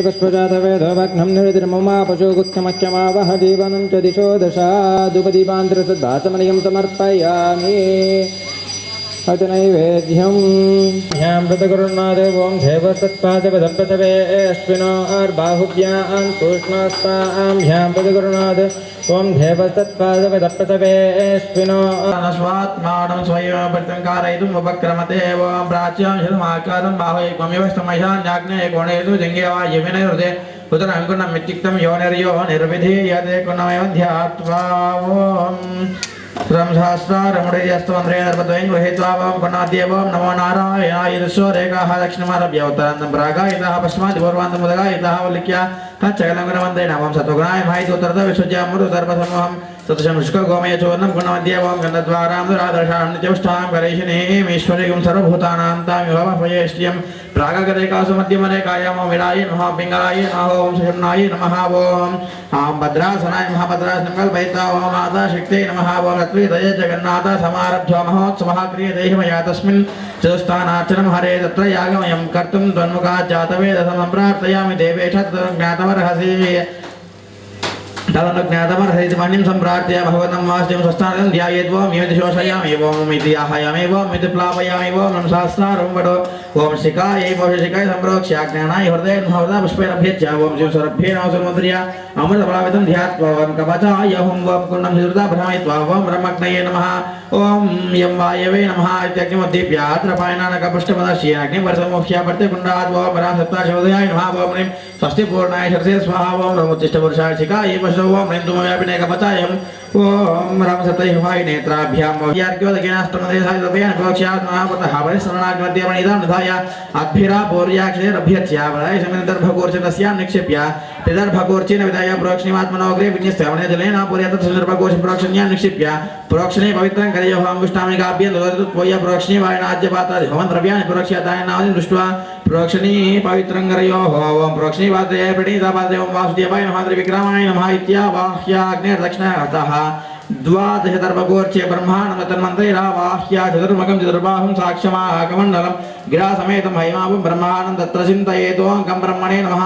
पुष्पजातवेदोभग्नं निर्दिर्ममा पशुगुत्थमच्यमावह जीवनं च दिशो दशादुपदीपान्तरशुद्धाचमनियं समर्पयामि अतनैवेद्यं ह्यां प्रतगुरुनादेवों देवस्तत्पादपदपतवे अश्विनो अर्बाहुभ्यां तूष्णस्तां ह्यां प्रतगुरुनाद ओं देवस्तत्पादपदपतवे अश्विनो स्वात्मानं स्वयं प्रत्यङ्कारयितुम् उपक्रमते ओं प्राच्यां शतमाकारं बाहुयैकमेव स्तमयशान्याग्नेय कोणेषु जङ्गेवा यमिने हृदे उदरङ्कुणं मित्तिक्तं योनिर्यो निर्विधीयते कुणमेव ध्यात्वा ओं रमसहस्रारमुडयस्तवन्द्रे नर्मद्वयं गृहीत्वा ओं कुणाद्येवं नमो नारायणाय ईश्वरेकाः दक्षिणमारभ्य उत्तरान्तं प्रागायितः पश्चिमादिपूर्वान्तं उदगायितः उल्लिख्य तच्चकलं गुणवन्ते नमः सत्त्वगुणाय मायितोत्तरतः विश्वज्यामृतसर्वसमूहं सतशं शुष्कगोमय चूर्णं गुणवद्येवं गन्धद्वारां दुरादर्शां नित्यपुष्टां करेशिनीम् ईश्वरीं सर्वभूतानां तामिव वयेष्ट्यं प्रागरेखासु मध्यमरेखायां विडाय नमः पिङ्गलाय नमः ओं शशम्नाय नमः ओं भद्रासनाय महाभद्रासनं कल्पयित्वा ओं माता शक्त्यै नमः ओं रत्विदये जगन्नाथ समारभ्यो महोत्सवः क्रियते मया तस्मिन् चतुस्थानार्चनं हरे तत्र यागमयं कर्तुं त्वन्मुखात् जातवेदसं प्रार्थयामि देवेश ज्ञातमर्हसि तदनुज्ञातमर्हसि मणिं सम्प्रार्थ्य भगवतं वास्यं स्वस्थानं ध्यायेद्वं यदिशोषयामि ओम् इति आह्वयामि ओम् इति प्लावयामि ओम् नमः सहस्रारं वडो ओम शिखायै शिखाय सम्प्रोक्ष्य ज्ञानाय हृदये नमः पुष्पेण अभ्यच्य ओम शिवसरभ्ये नमः सुरमुद्र्या अमृतफलावितं ध्यात्वा ओम कवचाय ओम कुण्डं हिदृता भ्रमयित्वा ओम ब्रह्मग्नये नमः ओम यं वायवे नमः इत्यग्निमुद्दीप्य आत्रपायनानकपुष्टपदस्य अग्निवर्षमुख्य प्रतिकुण्डात् ओम रामसप्ताशोदयाय नमः ओम ह्रीं स्वस्तिपूर्णाय शरसे स्वाहा ओम नमोत्तिष्ठपुरुषाय शिखायै पशो ओम ह्रीं धूमव्यापिने कवचाय ओम रामसप्तहिवाय नेत्राभ्यां यार्ग्योदकेनाष्टमदेशाय प्रोक्ष्यात् महापुतः परिसरणाग्मध्यमणिदां निधाय अद्भिरा पौर्याक्षरभ्यच्य वराय समिदर्भकोर्चनस्यां निक्षिप्य पिदर्भकोर्चेन विधाय प्रोक्षणीमात्मनोग्रे विन्यस्यावने जलेन पूर्यतत् सुदर्भकोश प्रोक्षण्यां निक्षिप्य प्रोक्षणे पवित्रं करयोः अंगुष्ठामिकाभ्यं ददत्वय प्रोक्षणे वायनाज्यपातादि भवन् द्रव्याणि प्रोक्ष्यताय नामं दृष्ट्वा प्रोक्षणी पवित्रं करयोः ओम प्रोक्षणी वादय प्रणीतापादय ओम वासुदेवाय नमः त्रिविक्रमाय नमः इत्यावाह्याग्नेर्दक्षिणहस्तः द्वादशदर्भगोर्चे ब्रह्माण्डं तन्मन्त्रैरावाह्या चतुर्मुखं चतुर्बाहुं साक्षमाकमण्डलं गिरासमेतं हैमावं ब्रह्माण्डं तत्र चिन्तयेतोऽङ्कं ब्रह्मणे नमः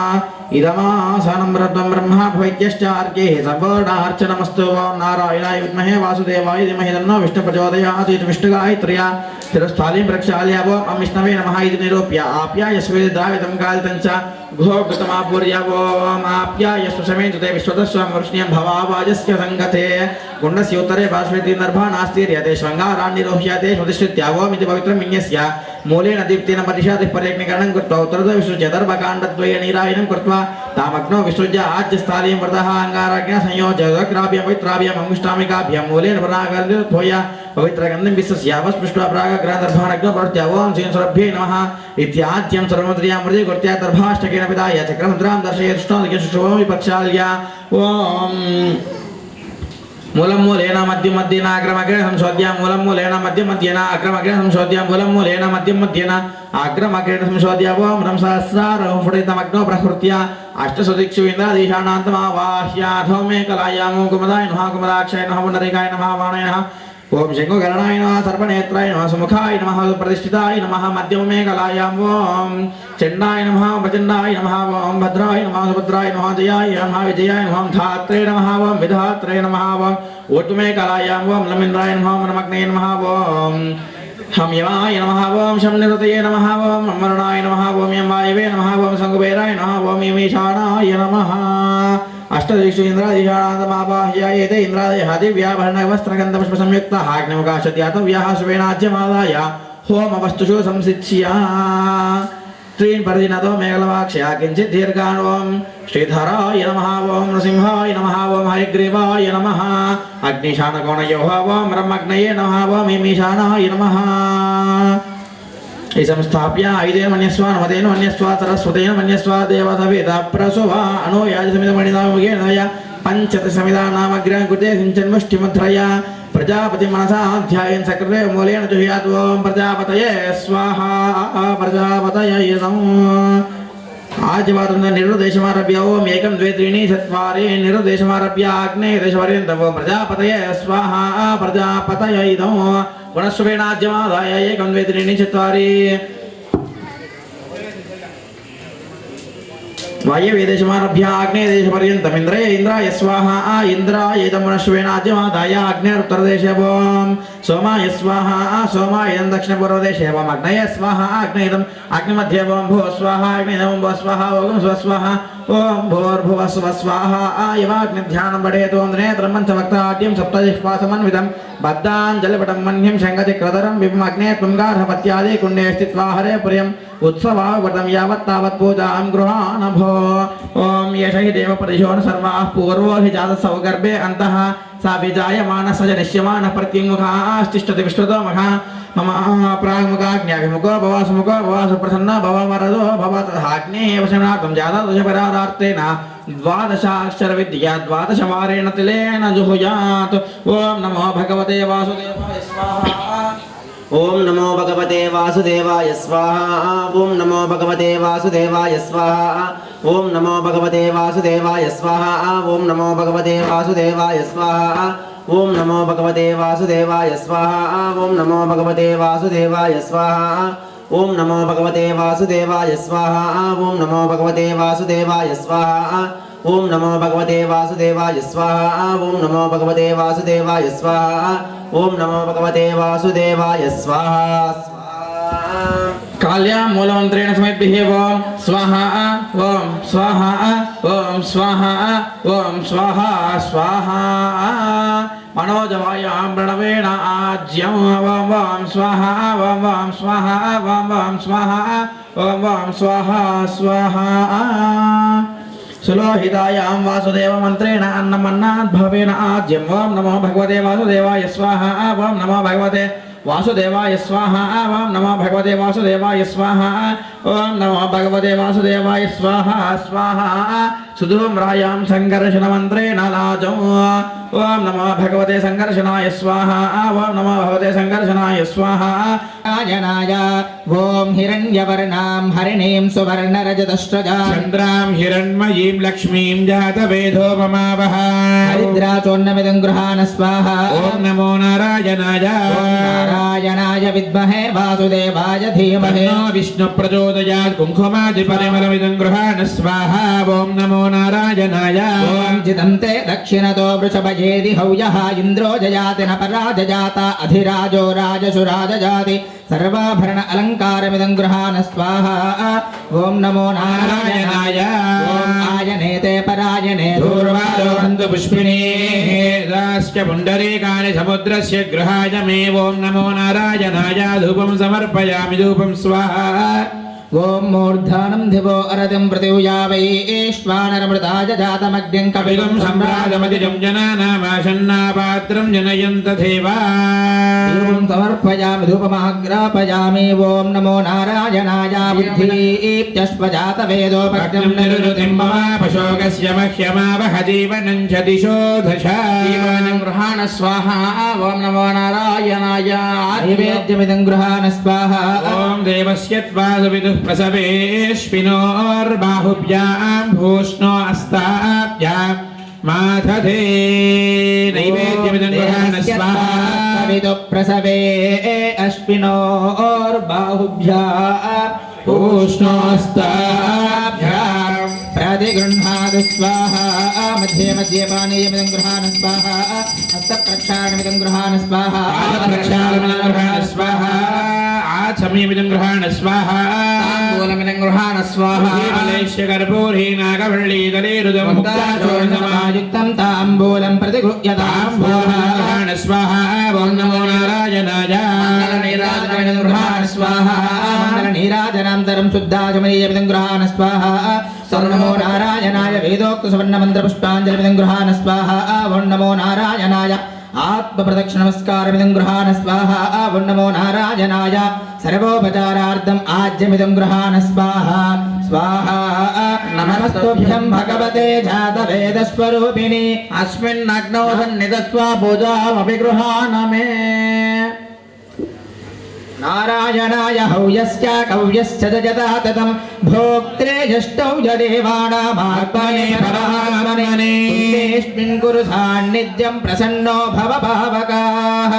इदमासनं ब्रह्मा भवैत्यश्चार्केः सर्वोडार्चनमस्तु ओं नारायणाय विद्महे वासुदेवाय धीमहि तन्नो विष्णुः प्रचोदयात् इति विष्णुगायत्र्या शिरस्थालीं प्रक्षाल्य ओं विष्णवे नमः इति निरूप्य आप्यायस्वेद्रावितं कालितं च घोघृतमापूर्य ओं आप्यायस्वसमेन सुते विश्वतस्वं वृष्ण्यं भवावाजस्य सङ्गते गुण्डस्योत्तरे पार्श्वे तीर्नर्भा नास्तीर्यते श्वङ्गारान्निरोह्यते श्रुतिश्रुत्या ओम् इति पवित्रं विन्यस्य मूलेन दीप्तेन परिषादिः पर्यग्निकरणं कृत्वा उत्तरतो विसृज्य दर्भकाण्डद्वये नीरायनं कृत्वा तामग्नो विसृज्य आज्यस्थालीं व्रतः अङ्गाराज्ञा संयोज्य ग्राभ्यं पवित्राभ्यम् अंगुष्ठामिकाभ्यं मूलेन प्रणागर्भोय पवित्रगन्धं विश्वस्यावस्पृष्ट्वा प्रागग्रहदर्भाणग्नो प्रवर्त्य ओं श्रीसुरभ्ये नमः इत्याद्यं सर्वमुद्र्यां मृदे कृत्य दर्भाष्टकेन पिधाय चक्रमुद्रां दर्शयेत् प्रक्षाल्य ओं मूलं मूलेन मध्यं मध्येन अग्रमग्रेण संशोध्य मूलं मूलेन मध्यं मध्येन अग्रमग्रेण संशोध्य मूलं मूलेन मध्यं मध्येन अग्रमग्रेण संशोध्य ओं ब्रह्मसहस्रारं फुटितमग्नो प्रहृत्य अष्टसुदिक्षु इन्द्रादीशानान्तमावाह्य धौमे कलायां कुमुदाय नमः कुमुदाक्षाय नमः पुण्डरीकाय नमः वाणाय नमः ओम शंकुकर्णाय नमः सर्पनेत्राय नमः सुमुखाय नमः प्रतिष्ठिताय नमः मध्यमे कलायां ओम चंडाय नमः प्रचंडाय नमः ओम भद्राय नमः सुभद्राय नमः जयाय नमः विजयाय नमः धात्रे नमः ओम विधात्रे नमः ओम ऊर्ध्वे कलायां ओम लमिन्द्राय नमः नमग्ने नमः ओम हम्यमाय नमः ओम शमनिरतये नमः ओम अमरणाय नमः ओम यमवायवे नमः ओम संकुबेराय नमः ओम यमीशानाय नमः अष्टदिक्षु इन्द्रादीशानान्तमावाह्य एते इन्द्रादयः दिव्याभरणवस्त्रगन्धपुष्पसंयुक्ताः अग्निमुखाश्चत्यातव्याः शुभेनाज्यमादाय होमवस्तुषु संसिच्य त्रीन् परिणतो मेघलवाक्ष्या किञ्चित् दीर्घान् ओं श्रीधराय नमः ओं नृसिंहाय नमः ओं हरिग्रीवाय नमः अग्निशानकोणयोः ओं ब्रह्मग्नये नमः ओं यमीशानाय नमः संस्थाप्य ऐदेन मन्यस्वा नमदेन मन्यस्वा सरस्वतेन मन्यस्वा देवसवेदा प्रसुवा अनोयाजसमिदमणिनामुगेन पञ्चदशमिदानामग्रहं कृते सिञ्चन्मुष्टिमुद्रया प्रजापति मनसा ध्यायन् सकृते मूलेन जुह्यात् ओं प्रजापतये स्वाहा प्रजापतये नमः आज्यवादं निरुदेशमारभ्य ओम एकं द्वे त्रीणि चत्वारि निरुदेशमारभ्य आग्नेयदेशपर्यन्तं ओम प्रजापतये स्वाहा प्रजापतये नमः वनस्वेनाज्यमादाय एकं द्वे त्रीणि चत्वारि वायव्यदेशमारभ्य आग्नेयदेशपर्यन्तम् इंद्राय स्वाहा इंद्राय इदमनश्वेनाद्यमादाय आग्नेयोत्तरदेशे ओम सोमाय स्वाहा सोमाय इदं दक्षिणपूर्वदेशे ओम अग्नये स्वाहा अग्नेयम् अग्निमध्ये ओम भो स्वाहा अग्नेयम् भो स्वाहा ओम स्वस्वाहा ओम भूर्भुवः स्वः स्वाहा आयवाग्निध्यानं पठेतु नेत्रं पञ्चवक्त्राद्यं सप्तजिह्वासमन्वितं बद्धाञ्जलिपटं मह्यं शङ्खचक्रधरं विभमग्ने तुङ्गार्हपत्यादि कुण्डे स्थित्वा हरे प्रियम् उत्सवावृतं यावत् तावत् पूजां गृहाण भो ओम येष हि देवपरिशोन सर्वाः पूर्वो हि जातः गर्भे अन्तः सा विजायमानः स च निश्यमानः प्रत्युङ्मुखास्तिष्ठति विश्रुतो मखा मम प्राङ्मुखाग्न्याभिमुखो भवासुमुखो भवासुप्रसन्नो भववरदो भव तथाग्नेः वशनार्थं जातदशपरारार्तेन द्वादशाक्षरविद्या द्वादशवारेण तिलेन जुहुयात् ओम नमो भगवते वासुदेवाय स्वाहा ओम नमो भगवते वासुदेवाय स्वाहा ओम नमो भगवते वासुदेवाय स्वाहा ओम नमो भगवते वासुदेवाय स्वाहा ओम नमो भगवते वासुदेवाय स्वाहा ओम नमो भगवते वासुदेवाय स्वाहा ओम नमो भगवते वासुदेवाय स्वाहा ओम नमो भगवते वासुदेवाय स्वाहा ओम नमो भगवते वासुदेवाय स्वाहा ओम नमो भगवते वासुदेवाय स्वाहा ओम नमो भगवते वासुदेवाय स्वाहा ओम नमो भगवते वासुदेवाय स्वाहा काल्या मूलमंत्रेण समेतभिः ओम स्वाहा ओम स्वाहा ओम स्वाहा ओम स्वाहा स्वाहा मनोजवायां प्रणवेण आज्यं ओम ओम स्वाहा ओम ओम स्वाहा ओम ओम स्वाहा ओम ओम स्वाहा स्वाहा सुलोहितायां वासुदेव मंत्रेण अन्नमन्नात् भवेन आज्यं ओम नमो भगवते वासुदेवाय स्वाहा ओम नमो भगवते वासुदेवाय स्वाहा ओम नमो भगवते वासुदेवाय स्वाहा ओम नमो भगवते वासुदेवाय स्वाहा स्वाहा सुधूम्रायां संकर्षणमन्त्रेण लाजौ ओम नमो भगवते संकर्षणाय स्वाहा ओम नमो भगवते संकर्षणाय स्वाहा आयनाय ओम हिरण्यवर्णां हरिणीं सुवर्णरजतश्रजा चन्द्रां हिरण्मयीं लक्ष्मीं जातवेदो ममावह हरिद्राचोन्नमिदं गृहाण स्वाहा ॐ नमो नारायणाय नारायणाय विद्महे वासुदेवाय धीमहि तन्नो विष्णुप्रचोदयात् कुङ्कुमादिपरिमलमिदं गृहाण स्वाहा ॐ नमो नारायणाय ओम जिदन्ते दक्षिणतो वृषभयेदि हव्यः इन्द्रो जयाति न पराजजात अधिराजो राजसुराजजाति सर्वाभरण अलङ्कारमिदं गृहाण स्वाहा ओम नमो नारायणाय ओम आयनेते परायणे दूर्वालोहन्तु पुष्पिणीश्च पुण्डरीकानि समुद्रस्य गृहाय मे ॐ नमो नारायणाय धूपं समर्पयामि धूपं स्वाहा ओम मूर्धानं दिवो अरतिं प्रतिउयावैश्वानरमृताय जातमग्निं कपिलं कपिलं सम्राजमतिजं जनानामाशन्नापात्रं जनयन्तथेवा ओम समर्पयामि धूपमाग्रापयामि ओम नमो नारायणाय बुद्धिप्यश्वजातवेदोपज्ञं निरुतिं ममापशोकस्य मह्यमावह जीवनं च दिशो दश जीवनं गृहाण स्वाहा ओम नमो नारायणाय नैवेद्यमिदं गृहाण स्वाहा ॐ देवस्य त्वासुविदुः प्रसवेश्विनोर्बाहुभ्यां भूष्णो अस्ताभ्यां माथधे नैवेद्यमिदं गृहाण स्वाहा सविदुः प्रसवे अश्विनोर्बाहुभ्याम् भूष्णोऽस्ताभ्यां प्रतिगृह्णातु स्वाहा मध्ये मध्ये पानीयमिदं गृहाण स्वाहा हस्तप्रक्षालनमिदं गृहाण स्वाहा प्रक्षालनमिदं गृहाण स्वाहा आचम्यमिदं गृहाण स्वाहा ताम्बूलमिदं गृहाण स्वाहा मलेश्य कर्पूरी नागवल्लीदलेरुदं युक्तं ताम्बूलं प्रतिगृह्यतां स्वाहा गृहाण स्वाहा ॐ नमो नारायणाय मङ्गलनीराजनमिदं गृहाण स्वाहा मङ्गलनीराजनान्तरं शुद्धाचमनीयमिदं गृहाण स्वाहा नमो नारायणाय वेदोक्त सुवर्णमन्त्रपुष्पाञ्जलिमिदं गृहाण स्वाहा ॐ नमो नारायणाय आत्मप्रदक्षिणनमस्कारमिदं गृहाण स्वाहा ॐ नमो नारायणाय सर्वोपचारार्थम् आज्यमिदं गृहाण स्वाहा स्वाहा नमस्तुभ्यं भगवते जातवेदस्वरूपिणि अस्मिन्नग्नौ सन्निधत्वा पूजामपि गृहाण मे नारायणाय हव्यश्च कव्यश्च जजता ततं भोक्त्रे यष्टौ जदेवानामात्मने परमात्मने तेऽस्मिन् कुरु सान्निध्यं प्रसन्नो भव पावकाः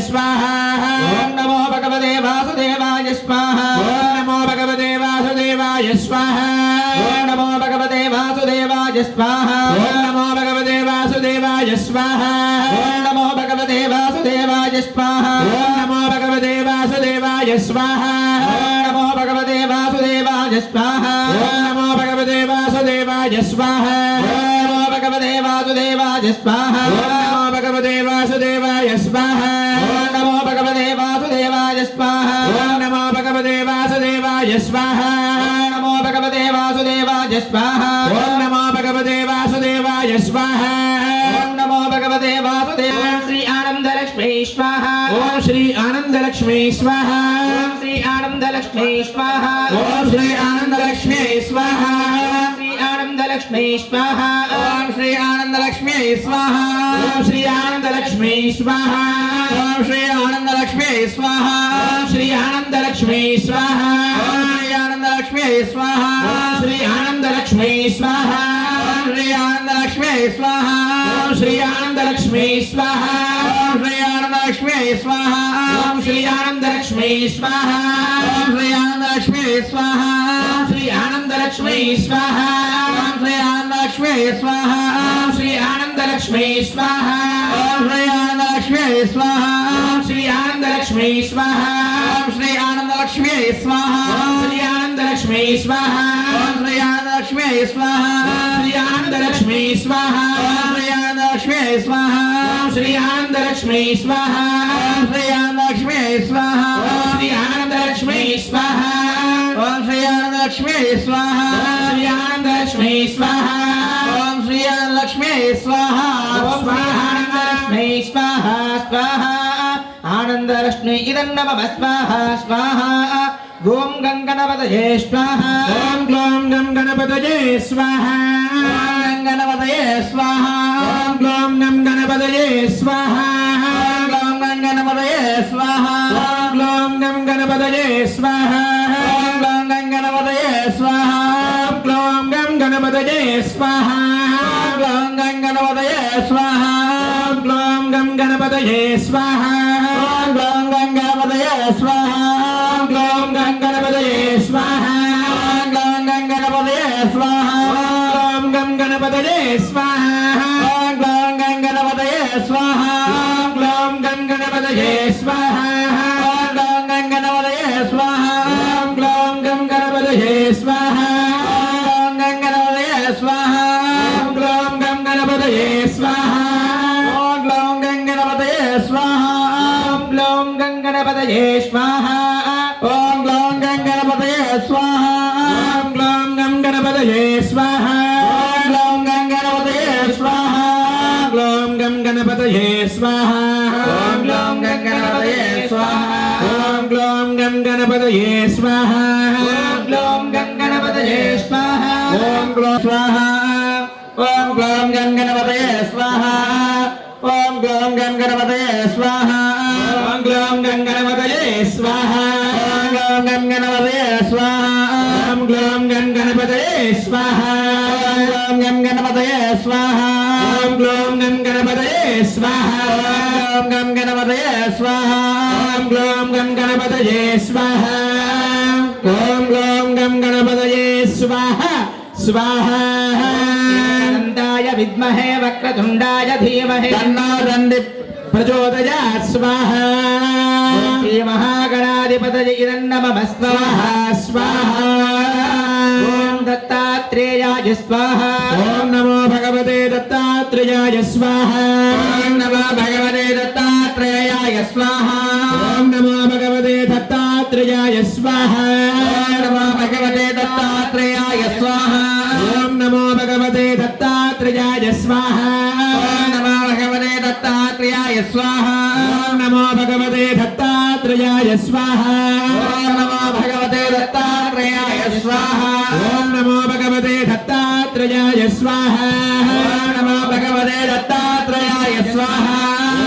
स्वाहा ఓం నమో భగవతే వాసుదేవాయ స్వాహ ఓం నమో భగవతే వాసుదేవాయ స్వాహా ఓం నమో భగవతే వాసుదేవాయ స్వాహ ఓం నమో భగవతే వాసుదేవాయ స్వాహా ఓం నమో భగవతే వాసుదేవాయ స్వాహ ఓం నమో భగవతే వాసుదేవాయ స్వాహా ఓం నమో భగవతే వాసుదేవాయ స్వాహ ఓం నమో భగవతే వాసుదేవాయ స్వాహా ఓం నమో భగవతే వాసుదేవాయ స్వాహ ఓం నమో భగవతే వాసుదేవాయ స్వాహా ఓం నమో భగవతే వాసుదేవాయ స్వాహ ఓం నమో భగవతే వాసుదేవాయ స్వాహా ఓం నమో భగవతే వాసుదేవాయ స్వాహ ఓం నమో భగవతే వాసుదేవాయ స్వాహా ఓం నమో భగవతే వాసుదేవాయ శ్రీ ఆనందలక్ష్మీ స్వాహ ఓం శ్రీ ఆనందలక్ష్మీ స్వాహా ఓం శ్రీ ఆనందలక్ష్మీ స్వాహ ఓం శ్రీ ఆనందలక్ష్మీ స్వాహా శ్రీ ఆనందలక్ష్మీ స్వాహ ఓం శ్రీ ఆనందలక్ష్మి స్వాహ ఓం శ్రీ ఆనందలక్ష్మీ స్వాహా ఓం శ్రీ ఆనందలక్ష్మి స్వాహ ఓం శ్రీ ఆనందలక్ష్మీ స్వాహా ఓం శ్రీ ఆనందలక్ష్మి స్వాహ ఓం శ్రీ ఆనందలక్ష్మీ స్వాహా ఓం శ్రీ ఆనందలక్ష్మి స్వాహ ఓం శ్రీ ఆనందలక్ష్మీ స్వాహా ఓం శ్రీ ఆనందలక్ష్మి స్వాహ ఓం శ్రీ ఆనందలక్ష్మీ స్వాహా ఓం శ్రీ ఆనందలక్ష్మి స్వాహ ఓం శ్రీ ఆనందలక్ష్మీ స్వాహా ఓం శ్రీ ఆనందలక్ష్మి స్వాహ ఓం శ్రీ ఆనందలక్ష్మీ స్వాహా ఓం శ్రీ ఆనందలక్ష్మి స్వాహ ఓం శ్రీ ఆనందలక్ష్మీ స్వాహా ఓం శ్రీ ఆనందలక్ష్మి స్వాహ ఓం శ్రీ ఆనందలక్ష్మీ స్వాహా ఓం శ్రీ ఆనందలక్ష్మి స్వాహ శ్రీ ఆనందలక్ష్మీ స్వాహా ఓం శ్రీ ఆనందలక్ష్మి స్వాహ ఓం శ్రీ ఆనందలక్ష్మీ స్వాహా ఓం శ్రీ ఆనందలక్ష్మి స్వాహ ఓం శ్రీ ఆనందలక్ష్మీ స్వాహా ఓం శ్రీ ఆనందలక్ష్మి స్వాహ శ్రీ ఆనందలక్ష్మీ స్వాహా ఓం శ్రీ ఆనందలక్ష్మి స్వాహ ఓం శ్రీ ఆనందలక్ష్మీ స్వాహ స్వాహ ఆనందలక్ష్మీ ఇదం నమః స్వాహ స్వాహ ఓం గంగణపతయే స్వాహ ఓం గ్లోం గం గణపతయే స్వాహా ఓం గణపతయే స్వాహ ఓం గ్లోం గం గణపతయే స్వాహా ఓం గణపతయే స్వాహ ఓం గ్లోం గం గణపతయే స్వాహా ఓం గణపతయే స్వాహ ఓం గ్లోం గం గణపతయే స్వాహా ఓం గణపతయే స్వాహ ఓం గ్లోం గం గణపతయే స్వాహా ఓం గణపతయే స్వాహ ఓం గ్లోం గం గణపతయే స్వాహా ఓం గణపతయే స్వాహ ఓం గం గణపతయే స్వాహా ఓం గణపతయే స్వాహ ఓం గ్లోం గం గణపతయే స్వాహా ఓం గణపతయే స్వాహ ఓం గ్లోం గం గణపతయే స్వాహా ఓం గణపతయే స్వాహ ఓం గ్లోం గం గణపతయే స్వాహా ఓం గణపతయే స్వాహ ఓం గ్లోం గంగణపతయే స్వాహ ఓం గణపతయే స్వాహ ఓం గ్లోం గం గణపతయే స్వాహా ఓం గణపతయే స్వాహ గ్లోం గం గణపతయే స్వాహా ఓం గణపతయే స్వాహ ఓం గ్లోం గం గణపతయే స్వాహా ఓం గ్లోం గంగణపతయే స్వాహ ఓం గ్లోం స్వాహ ఓం గ్లోం గణపతయే స్వాహ ఓం గ్లోం గణపతయే స్వాహ ఓం గ్లోం గం గణపతయే స్వాహా ఓం గణపతయే స్వాహ ఓం గ్లోం గం గణపతయే స్వాహా ఓం గణపతయే స్వాహ ఓం గ్లోం గం గణపతయే స్వాహా ఓం గణపతయే స్వాహ ఓం గ్లోం గం గణపతయే స్వాహా ఓం గ్లోం గం గణపతయే స్వాహా స్వాహా అనంతాయ విద్మహే వక్రతుండాయ ధీమహి తన్నో దండి ప్రచోదయాత్ స్వాహా శ్రీ మహాగణాధిపతయ ఇదం నమః స్వాహ స్వాహా ఓం దత్తాత్రేయాయ స్వాహ ఓం నమో భగవతే దత్తాత్రేయాయ స్వాహా ఓం నమో భగవతే దత్తాత్రేయాయ స్వాహ ఓం నమో భగవతే దత్తాత్రేయాయ స్వాహా ఓం నమో భగవతే దత్తాత్రేయాయ స్వాహ ఓం నమో భగవతే దత్తాత్రేయాయ స్వాహా ఓం నమో భగవతే దత్తాత్రేయాయ స్వాహ ఓం నమో భగవతే దత్తాత్రేయాయ స్వాహా ఓం నమో భగవతే దత్తాత్రేయాయ స్వాహ ఓం నమో భగవతే దత్తాత్రేయాయ స్వాహా ఓం నమో భగవతే దత్తాత్రేయాయ స్వాహ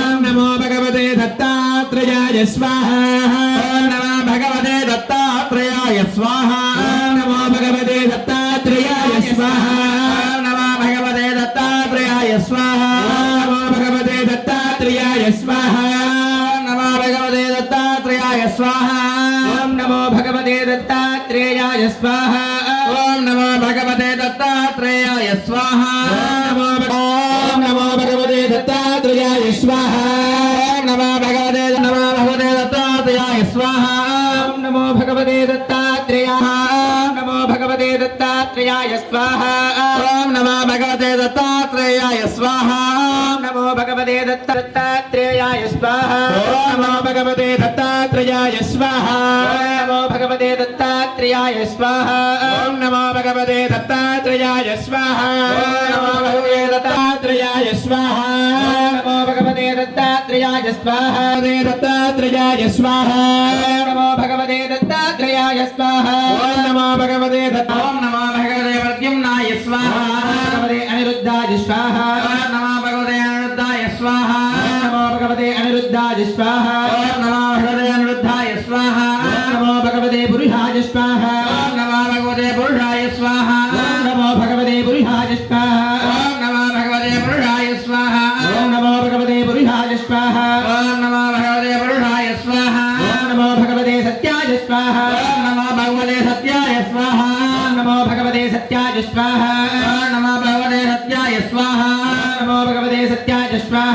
ఓం నమో భగవతే దత్తాత్రేయాయ స్వాహా ఓం నమో భగవతే దత్తాత్రేయాయ స్వాహ ఓం నమో భగవతే దత్తాత్రేయాయ స్వాహా ఓం నమో భగవతే దత్తాత్రేయాయ స్వాహ ఓం నమో భగవతే దత్తాత్రేయాయ స్వాహా ఓం నమో स्वाहा ఓం నమో భగవతే దత్తాత్రేయాయ స్వాహ ओम नमो भगवते दत्तात्रेयाय स्वाहा ఓం నమో భగవతే దత్తాత్రేయాయ స్వాహ ओम नमो भगवते दत्तात्रेयाय स्वाहा ఓం నమో భగవతే దత్తాత్రేయాయ నమో భగవతే దత్తాత్రేయాయ స్వాహ ओम नमो भगवते दत्तात्रेयाय स्वाहा నమో భగవతే దత్తాత్రేయాయ స్వాహ నమో భగవతే దత్తాత్రేయాయ స్వాహ నమో భగవతే దత్తాత్రేయాయ స్వాహ ఓం నమో భగవతే దత్తాత్రేయాయ స్వాహ నమో భగవతే దత్తాత్రేయాయ స్వాహ నమో భగవతే దత్తాత్రేయాయ స్వాహ దత్తాత్రేయాయ స్వాహ నమో భగవతే దత్తాత్రేయాయ స్వాహ ఓం నమో భగవతే ओम नमो भगवते प्रद्युम्नाय स्वाहा భగవతే అనిరుద్ధాయ స్వాహ ओम नमो भगवते अनिरुद्धाय स्वाहा నమో భగవతే అనిరుద్ధాయ స్వాహ ओम नमो भगवते अनिरुद्धाय स्वाहा నమో భగవతే పురుషాయ స్వాహ ओम नमो भगवते पुरुषाय स्वाहा నమో భగవతే పురుషాయ స్వాహ ओम नमो भगवते पुरुषाय स्वाहा ఓం నమో భగవతే పురుషాయ స్వాహ ओम नमो भगवते पुरुषाय स्वाहा ఓం నమో భగవతే సత్యాయ స్వాహ ओम नमो भगवते सत्याय स्वाहा ఓం నమో భగవతే సత్యాయ స్వాహ ओम नमो भगवते सत्याय स्वाहा నమో భగవతే సత్యాయ స్వాహ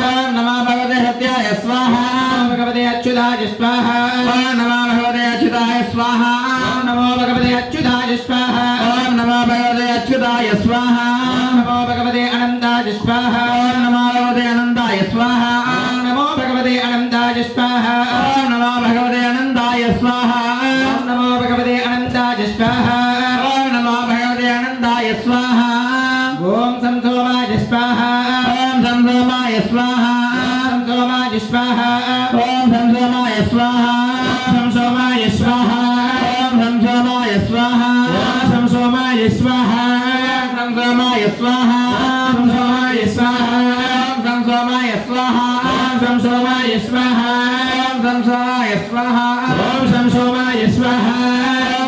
ओम नमो भगवते सत्याय स्वाहा నమో భగవతే అచ్యుతాయ స్వాహ ओम नमो भगवते अच्युताय स्वाहा ఓం నమో భగవతే అచ్యుతాయ స్వాహ ओम नमो भगवते अच्युताय स्वाहा ఓం నమో భగవతే అనంతాయ స్వాహ ओम नमो भगवते अनंताय स्वाहा ఓం నమో భగవతే అనంతాయ స్వాహ ओम नमो भगवते अनंताय स्वाहा ఓం నమో భగవతే అనంతాయ స్వాహ ओम नमो भगवते अनंताय स्वाहा ఓం సంసోమాయ స్వాహ ओम संसोमाय स्वाहा సంసోమాయ స్వాహ ओम संसोमाय स्वाहा సంసోమాయ స్వాహ ओम संसोमाय स्वाहा సంసోమాయ స్వాహ संसोमाय स्वाहा సంసోమాయ స్వాహ संसोमाय स्वाहा సంసోమాయ స్వాహ संसोमाय स्वाहा ఓం సంసోమాయ స్వాహ संसोमाय स्वाहा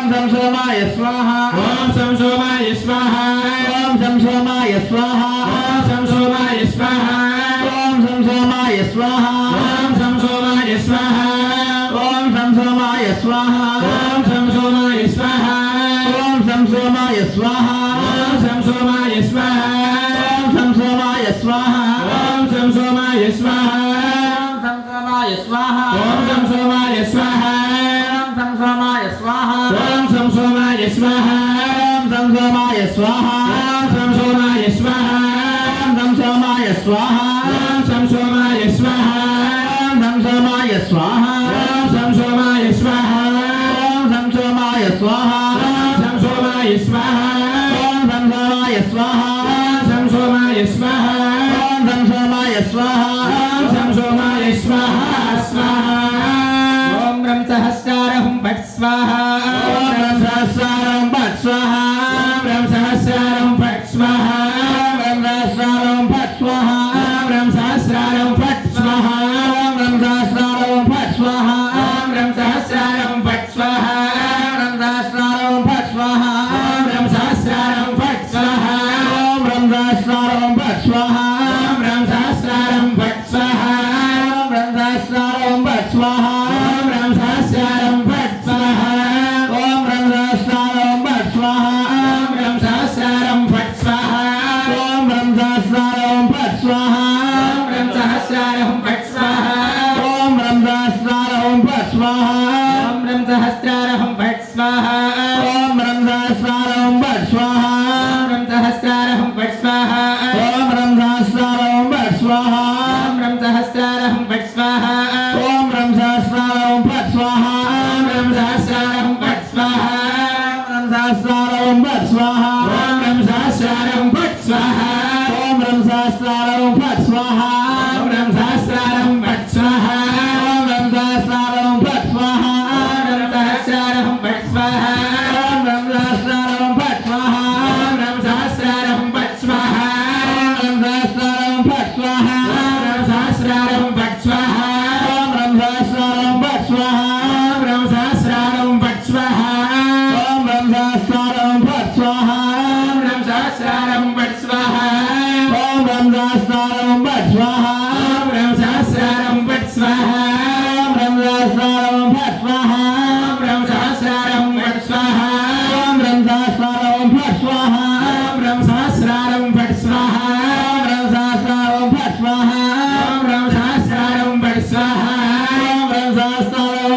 ఓం సంసోమాయ స్వాహ ओम संसोमाय स्वाहा ఓం సంసోమాయ స్వాహ ओम संसोमाय स्वाहा ఓం సంసోమాయ స్వాహ ओम संसोमाय स्वाहा ఓం సంసోమాయ స్వాహ ओम संसोमाय स्वाहा ఓం సంసోమాయ స్వాహ ओम संसोमाय स्वाहा ఓం సంసోమాయ స్వాహ संसोमाय स्वाहा ఓం సంసోమాయ స్వాహ संसोमाय स्वाहा ఓం సంసోమాయ స్వాహ संसोमाय स्वाहा సంసోమాయ స్వాహ संसोमाय स्वाहा సంసోమాయ స్వాహ संसोमाय स्वाहा సంసోమాయ స్వాహ संसोमाय स्वाहा సంసోమాయ స్వాహ संसोमाय स्वाहा సంసోమాయ స్వాహ संसोमाय स्वाहा సంసోమాయ స్వాహ స్వాహ ఓం రం సహస్రారహం భట్ స్వాహ ओम सहस्रारं भट स्वाहा రం సహస్రారం భట్ స్వాహ ओम सहस्रारं भट स्वाहा రం సహస్రారం భట్ స్వాహ ओम सहस्रारं भट स्वाहा రం సహస్రారం భట్ స్వాహ ओम सहस्रारं भट स्वाहा రం సహస్రారం భట్ స్వాహ ओम सहस्रारं भट स्वाहा రం సహస్రారం భట్ స్వాహ ओम सहस्रारं भट स्वाहा రం సహస్రారం భట్ స్వాహ ओम सहस्रारं भट स्वाहा రం సహస్రారం భట్ స్వాహ ओम सहस्रारं भट स्वाहा రం సహస్రారం భట్ స్వాహ ओम सहस्रारं भट स्वाहा రం సహస్రారం భట్ స్వాహ ओम सहस्रारं भट स्वाहा రం సహస్రారం భట్ స్వాహ ओम सहस्रारं भट स्वाहा రం సహస్రారం భట్ స్వాహ ओम सहस्रारं भट स्वाहा రం సహస్రారం భట్ స్వాహ सहस्रारं भट स्वाहा రం సహస్రారం భట్ స్వాహ ओम सहस्रारं भट स्वाहा రం సహస్రారం భట్ స్వాహ ओम सहस्रारं भट स्वाहा రం సహస్రారం భట్ స్వాహ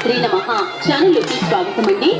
శ్రీ నమః ఛానల్లోకి స్వాగతం అండి.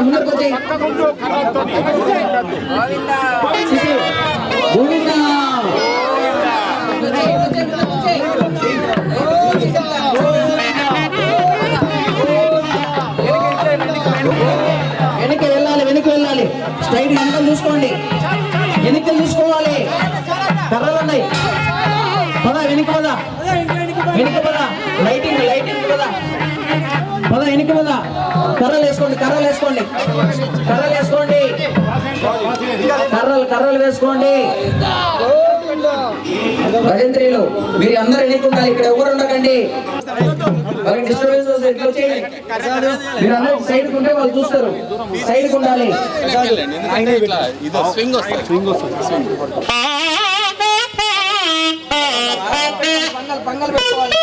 ముందరకు వచ్చేయి గోవిందా వెనక్కి వెళ్ళాలి స్ట్రైట్ వెనకలు చూసుకోండి వెనక్కి చూసుకోవాలి కర్రలు ఉన్నాయి పద వెనక్కి పద లైటింగ్ పద వెనక్కి పద కర్రలు వేసుకోండి కర్రలు వేసుకోండి భజంత్రీలు మీరు అందరూ వెనక్కి ఉండాలి ఇక్కడ ఎవరు ఉండకండి వాళ్ళకి డిస్టర్బెన్స్ ఇట్లా వచ్చేయండి మీరు అందరూ సైడ్ ఉంటే వాళ్ళు చూస్తారు సైడ్ ఉండాలి పంగల్ పెట్టుకోవాలి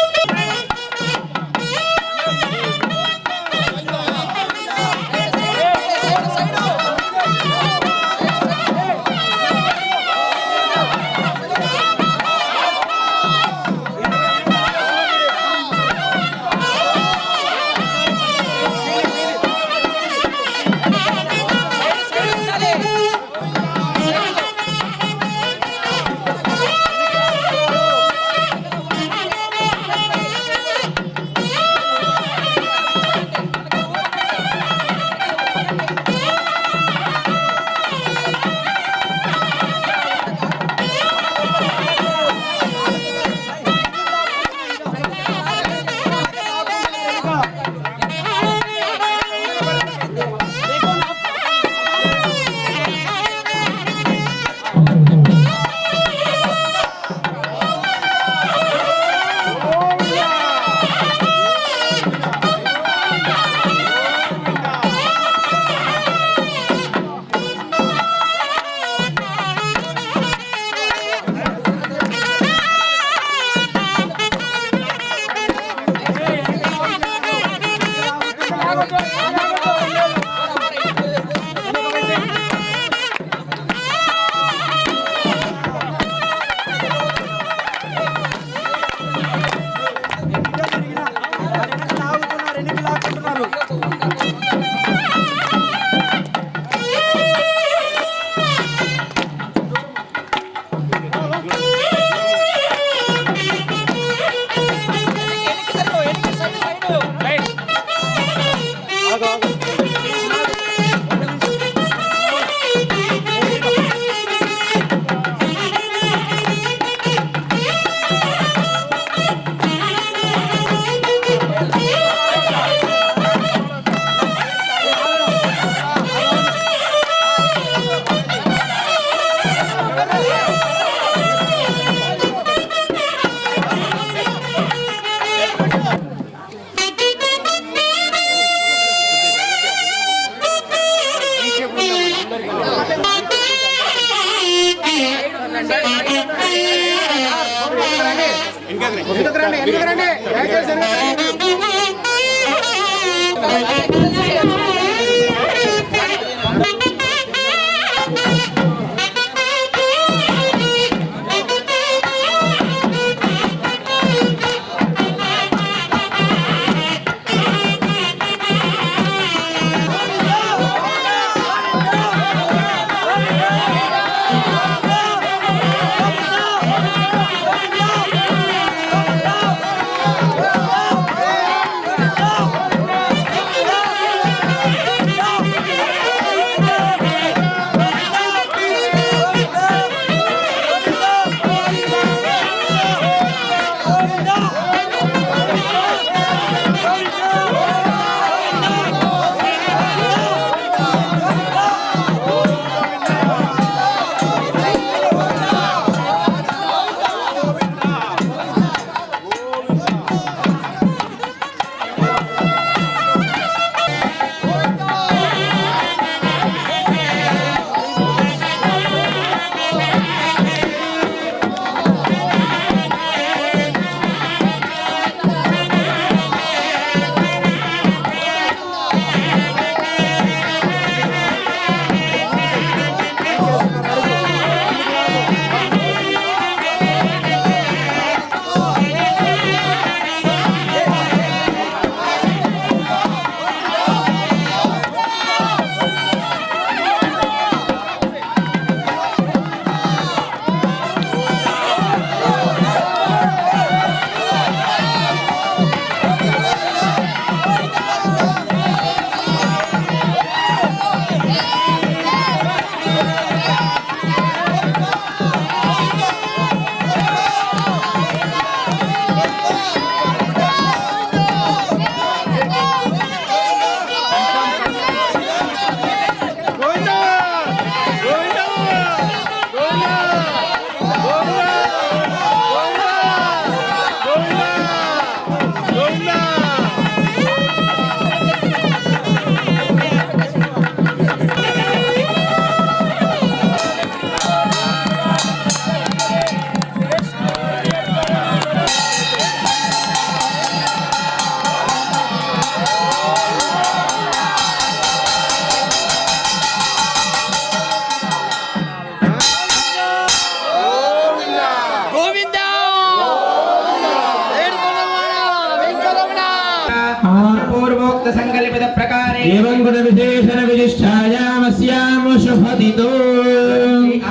एवं गुण विशेषण विशिष्टायामस्याम शुभदितो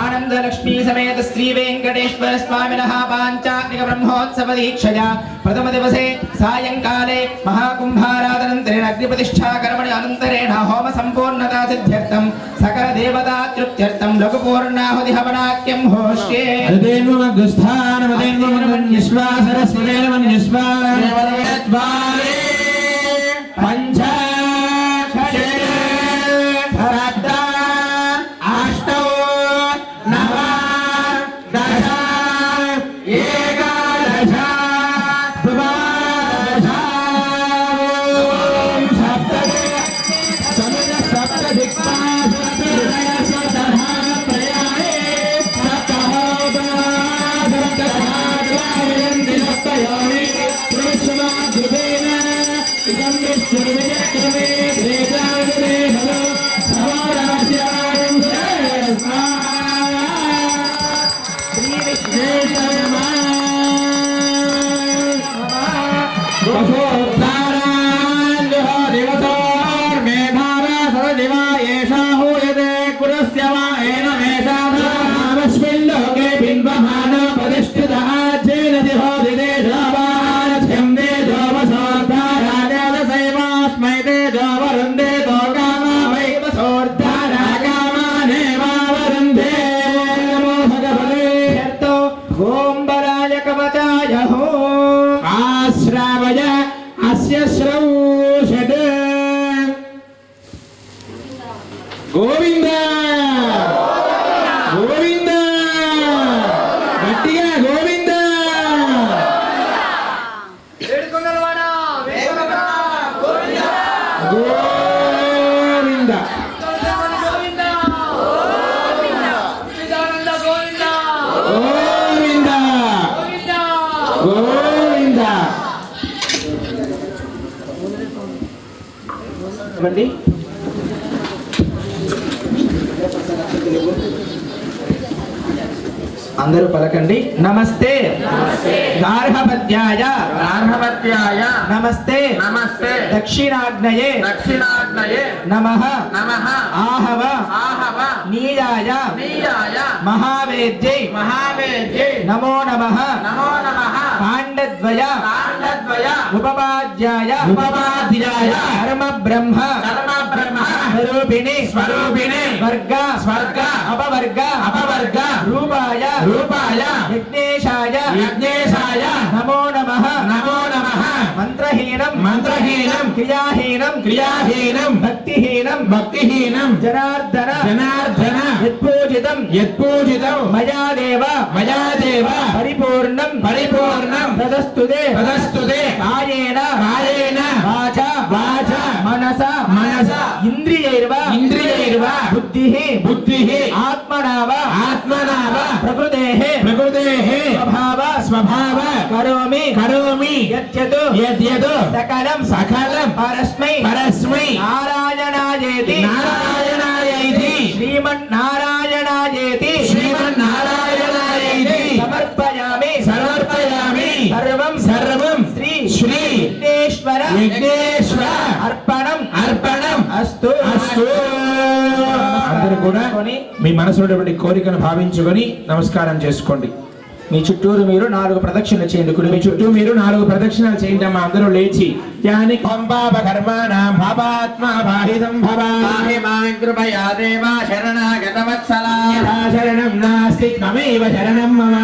आनंद लक्ष्मी समेत श्री वेंकटेश्वर स्वामिनः पाञ्चात्मिक ब्रह्मोत्सव दीक्षया प्रथम दिवसे सायंकाले महाकुंभाराधनन्तरेण अग्निप्रतिष्ठा कर्मणि अनन्तरेण होम संपूर्णता सिद्ध्यर्थं सकल देवता तृप्त्यर्थं लघुपूर्णाहुति हवनाख्यं होष्ये पंच गोविंद गोविंद गट्टिगा गोविंद गोविंद गोविंद बंडी అందరూ పలకండి నమస్తే గార్హపత్యాయ నమస్తే దక్షిణాగ్నయే నమః ఆహవ నీయాయ మహావేద్యై నమో నమః కాండద్వయ ఉపపాద్యాయ ధర్మ బ్రహ్మ స్వరూపిణి వర్గ అపవర్గ రూపాయ యజ్ఞేశాయ నమో నమః మంత్రహీనం క్రియాహీనం భక్తిహీనం జనార్దన యత్పూజితం మయా దేవ పరిపూర్ణం తదస్తుతే కాయేన వాచా మనసా ఇంద్రియైర్వా బుద్ధిః ఆత్మనావ ప్రకృతేః స్వభావ కరోమి యద్యత్ సకలం పరస్మై నారాయణాయేతి శ్రీమన్నారాయణాయేతి సమర్పయామి సర్వం శ్రీ విఘ్నేశ్వర అర్పణం అస్తు అందరూ కూడా మీ మనసులో కోరికను భావించుకొని నమస్కారం చేసుకోండి. మీ చుట్టూరు మీరు 4 ప్రదక్షిణలు చేయండి. మీ చుట్టూ మీరు 4 ప్రదక్షిణాలు చేయండి అమ్మా. అందరూ లేచి యాని కర్మాణం పాపాత్మా బాహితం భవామి మాం కృపయా దేవా శరణాగత వత్సలా శరణం నాస్తి మమేవ శరణం మమ.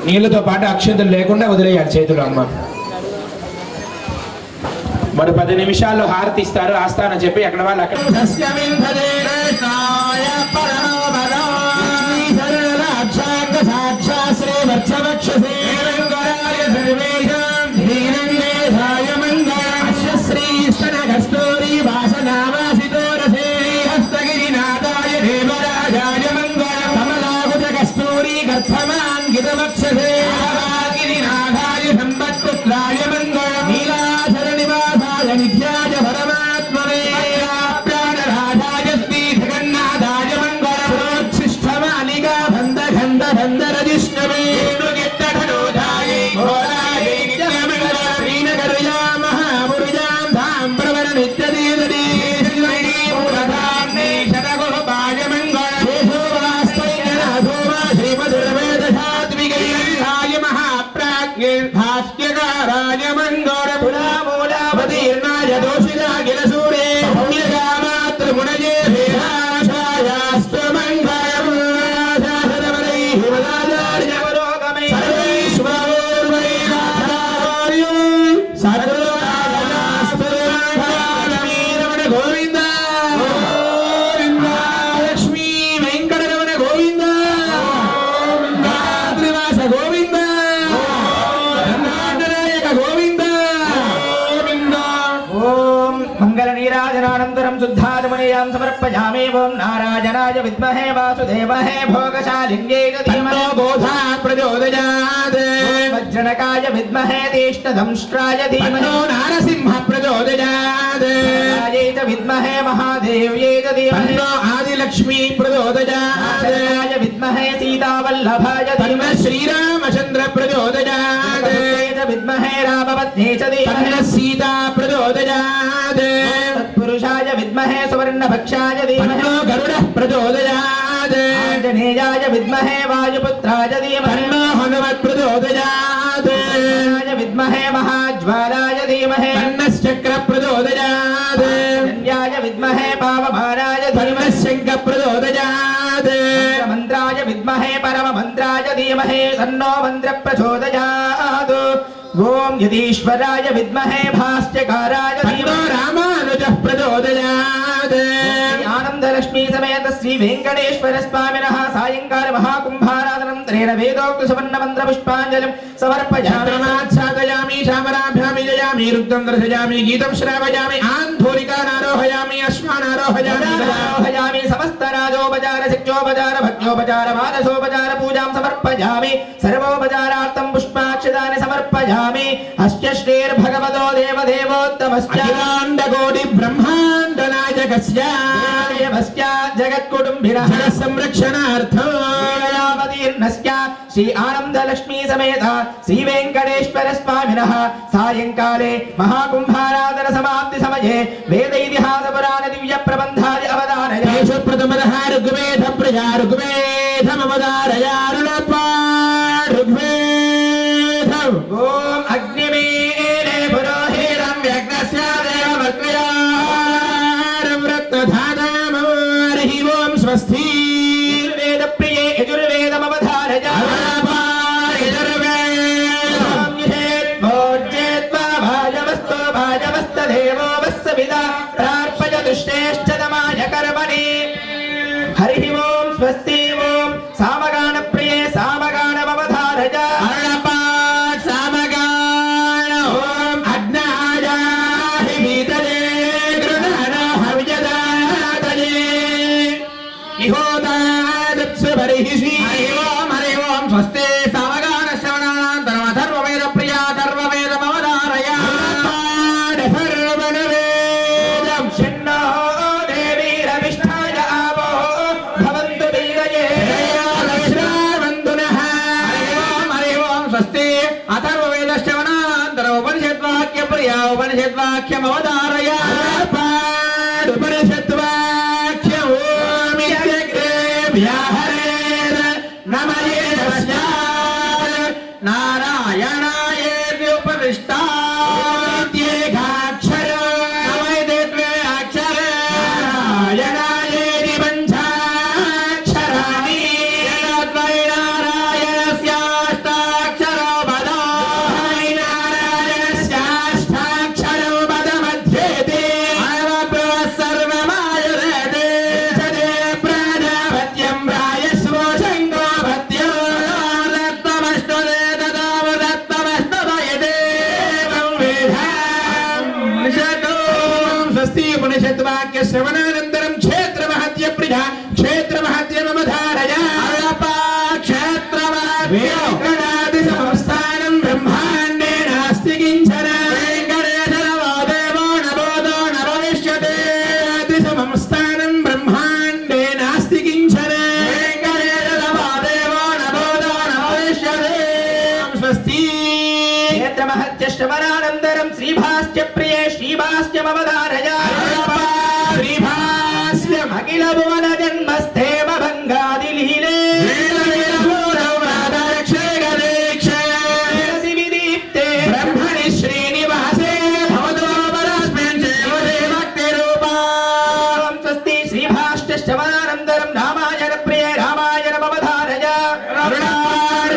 నీళ్ళతో పాటు అక్షంతలు లేకుండా వదిలేయాలి చేతులు అమ్మ. మరి 10 నిమిషాల్లో హారతి ఇస్తారు. ఆస్థానం చెప్పి అక్కడ వాళ్ళు అక్కడ నిత్యాయ పరమాత్మనే ప్రాణరాజాయ శ్రీ पूजां समर्पयामि ओम नारायणाय विद्महे वासुदेवाय भोगशालिन्यै धीमहि बोधात् प्रचोदयात् वज्रणकाय विद्महे तीक्ष्णदंष्ट्राय धीमहि नारसिंह प्रचोदयात् विद्महे महादेव्यै धीमहि आदिलक्ष्मी प्रचोदयात् विद्महे सीतावल्लभाय धीमहि श्रीरामचंद्र प्रचोदयात् विद्महे रामपत्न्यै च धीमहि सीता प्रचोदयात् तत्पुरुषाय विद्महे सुवर्णभक्षाय धीमहि गरुडः प्रचोदयात् आञ्जनेयाय विद्महे वायुपुत्राय धीमहि हनुमत् प्रचोदयात् विद्महे महाज्वालाय धीमहि चक्र प्रचोदयात् विद्महे पावभाराय धीमहि शंख प्रचोदयात् मंत्राय विद्महे परममन्त्राय धीमहि तन्नो मन्त्र प्रचोदयात् ओम यदीश्वराय विद्महे भास्यकाराय धीमहि रामानुजः प्रचोदयात् आनंदलक्ष्मी समेत श्री वेंकटेश्वर स्वामिनः सायंकाल महाकुंभाराधनन्तरेण वेदोक्त सुवर्ण मंत्र पुष्पांजलिं समर्पयामि साधयामि शामराभ्यामि जयामि रुक्तं दर्शयामि गीतं श्रावयामि आन्धूलिका नारोहयामि आरोहयामि समस्त राजोपचार शिक्षोपचार भक्त्योपचार मानसोपचार पूजां समर्पयामि सर्वोपचारार्थं पुष्पाक्षतानि समर्पयामि अस्य श्रीर्भगवतो देवदेवोत्तमस्य अखिलाण्डकोटि ब्रह्माण्ड नायकस्य जगत्कुटुम्बिनः संरक्षणार्थं श्री आनंदलक्ष्मी समेत श्री वेंकटेश्वर स्वामिनः सायंकाले महाकुंभाराधन समाप्ति समये वेद इतिहास पुराण दिव्य प्रबंधादि अवधारय प्रथमतः ऋग्वेद प्रजा ऋग्वेदम् ओम अग्निमीले पुरोहितं यज्ञस्य देववर्गयारं रत्नधातामोर्हि ओं स्वस्ति वेद प्रिये यजुर्वेदमवधारय भाजवस्तो वत्सविदा प्रार्पयतु श्रेष्ठतमाय कर्मणि हरि ओम स्वस्ति ओम सामगान प्रिये सामगानमवधारय सामगान ओम अग्नायाहि वीतये गृणन हव्यदातये निहोदादप्सु बर्हिषि हरि ओम स्वस्ति सामगान श्रवणानन्तरम् अथर्ववेद प्रिया अथर्ववेदमवधारय सर्वणवेदं शिन्नो देवी रविष्ठाय आवो भवन्तु वीरये श्रावन्तुनः हरि ओम स्वस्ति अथर्ववेदश्रवणानन्तरम् उपनिषद्वाक्यप्रिया उपनिषद्वाक्यमवधारय उपनिषद्वाक्यम् ओम् इत्यग्रे व्याहरेत् नमये तस्यात् नारायणायेत्युपदिष्टात्येकाक्षर नमयते द्वे अक्षरे नारायणायेति पञ्चाक्षराणि यद्वै नारायणस्याष्टाक्षरो पदो नारायणस्याष्टाक्षरो पदमध्येति सर्वमायुरेते सदे प्राजापत्यं प्रायस्वो शङ्कोपत्यो दत्तमष्टदे ददावदत्तमष्टदयते स्वस्ति उपनिषद्वाक्य श्रवणानन्तरं क्षेत्रमहत्य प्रिया क्षेत्रमहत्यमवधारय क्षेत्रमहत्य संस्थानं ब्रह्माण्डे नास्ति किञ्चन वेङ्कटेशो देवो नवोदो न भविष्यते संस्थानं ब्रह्माण्डे नास्ति किञ्चन वेङ्कटेशो देवो नवोदो न भविष्यते स्वस्ति क्षेत्रमहत्य श्रवणानन्तरं श्रीभास्य प्रिये श्रीभास्यमवधारय श्रीभास्यम् अखिल भुवन जन्मस्थेम भङ्गादिलीले विदीप्ते ब्रह्मणि श्रीनिवासे भवतो परस्मिन् भक्तिरूपा स्वस्ति श्रीभाष्य श्रवणानन्तरं रामायण प्रिये रामायणमवधारय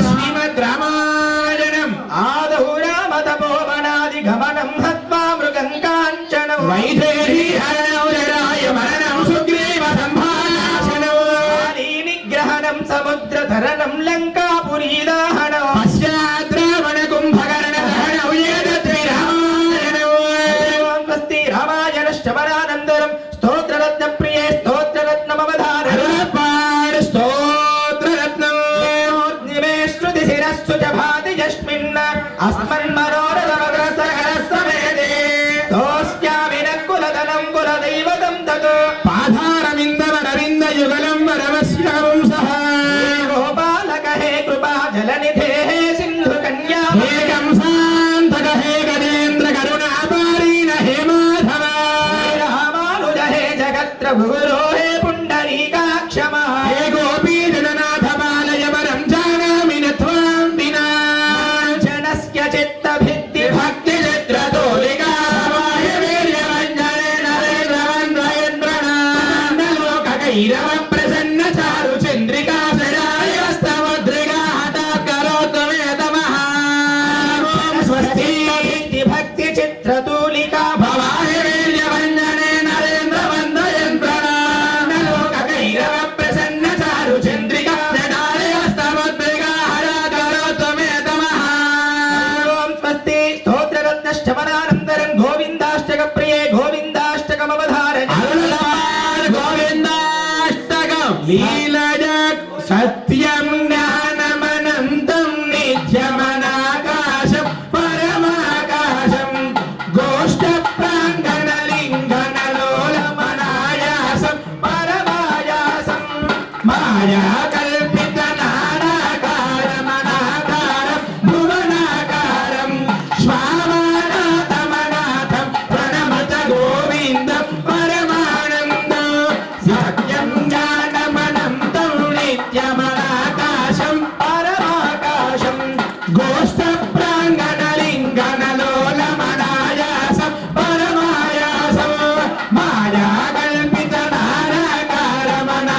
श्रीमद् रामायणम् आदौ रामतपोवनादिगमनं हत्वा मृगं काञ्चनं वैदेही हरणौ जराय मरणं सुग्रीव संभाषणौ निग्रहणं समुद्रतरणं लङ्कापुरीदाहनं पश्चात् रावण कुम्भकर्णदहनौ एतद्विरामायणौ स्वस्ति रामायण श्रवणानन्तरं स्तोत्ररत्नप्रिये కైరవ ప్రసన్న చారు చంద్రికా సదాయస్తముద్రిగా హఠాత్కరోత్వమేతమః స్వస్తి భక్తి చిత్రతూలికా భవాయ వీర్యవందనే నరేంద్ర వందయంత్రణ లోక కైరవ ప్రసన్న చారు చంద్రికా సదాయస్తముద్రిగా హఠాత్కరోత్వమేతమః స్వస్తి స్తోత్రరత్నశ్చమనానంతరం గోవిందాష్టక ప్రియే గోవిందాష్టకమవధారణ గోవిందాష్టకం లీలజ సత్యం జ్ఞానమనంతం నిత్యమనాకాశం పరమాకాశం గోష్ఠ ప్రాంగణలింగనలోలమనాయాసం పరమాయాసం మాయా కల్పిత నానాకారమనాకారం భువనాకారం శ్వామనాథమనాథం ప్రణమత గోవిందం పరమానందం సత్యం జ్ఞానమనంతం నిత్యమనాకాశం పరమాకాశం గోష్ఠ ప్రాంగణలింగనలోలమనాయాసం పరమాయాసం మాయా కల్పిత నానాకారమనాకారం